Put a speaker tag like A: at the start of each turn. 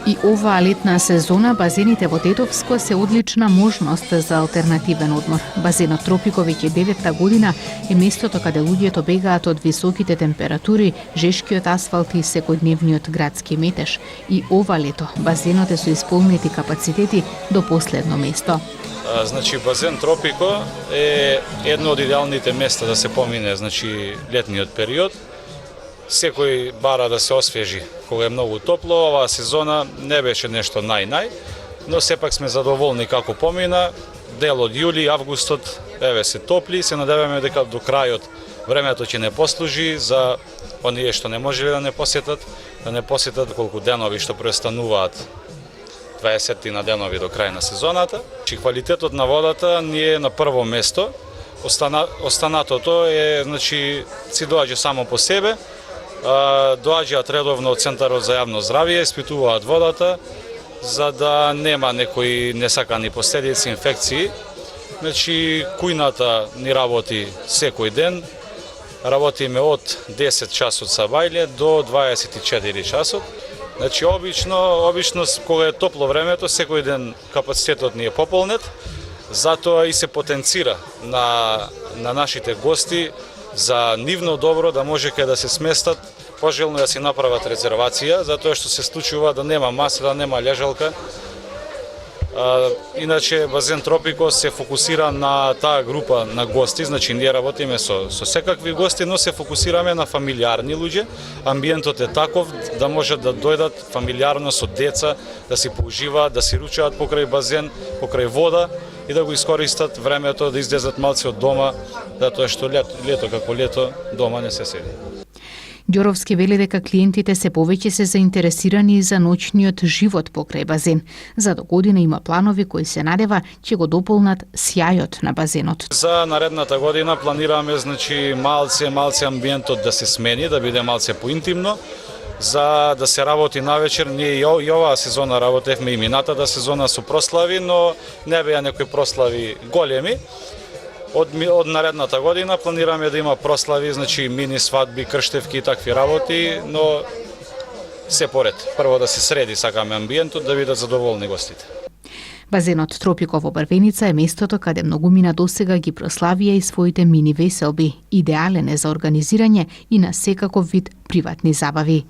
A: И оваа летна сезона базените во Тетовско се одлична можност за алтернативен одмор. Базенот Тропико веќе 9-та година е местото каде луѓето бегаат од високите температури, жешкиот асфалт и секојдневниот градски метеж. И ова лето базенот е со исполнети капацитети до последно место.
B: Значи базен Тропико е едно од идеалните места да се помине, значи летниот период. Секој бара да се освежи кога е многу топло. Оваа сезона не беше нешто нај, но сепак сме задоволни како помина. Дел од јули, августот еве се топли, се надеваме дека до крајот времето ќе не послужи за оние што не можеле да не посетат колку денови што престануваат 20 на денови до крај на сезоната. Квалитетот на водата ни е на прво место. Останатото е, значи, си доаѓа само по себе. Доаѓаат редовно од Центарот за јавно здравје, испитуваат водата за да нема некои несакани последици, инфекции. Значи, кујната ни работи секој ден. Работиме од 10 часот сабајле до 24 часот. Значи, обично кога е топло времето, секој ден капацитетот ни е пополнет, затоа и се потенцира на нашите гости за нивно добро да може кај да се сместат, пожелно да си направат резервација, затоа што се случува да нема маса, да нема лежалка. Иначе базен Тропико се фокусира на таа група на гости, значи ние работиме со секакви гости, но се фокусираме на фамилиарни луѓе. Амбиентот е таков да можат да дојдат фамилиарно со деца, да си поуживаат, да си ручаат покрај базен, покрај вода и да го искористат времето да излезат малце од дома, затоа што лето како лето дома не се седи.
A: Ѓоровски вели дека клиентите се повеќе се заинтересирани за ноќниот живот покрај базен. За до година има планови кои се надева ќе го дополнат сјајот на базенот.
B: За наредната година планираме, значи, малце амбиентот да се смени, да биде малце поинтимно, за да се работи навечер. Ние и оваа сезона работевме и минатата сезона со прослави, но не беа некои прослави големи. Од наредната година планираме да има прослави, значи мини свадби, крштевки и такви работи, но се поред. Прво да се среди сакаме амбиентот, да бидат задоволни гостите.
A: Базенот Тропико во Брвеница е местото каде многумина досега ги прославија и своите мини веселби. Идеален е за организирање и на секаков вид приватни забави.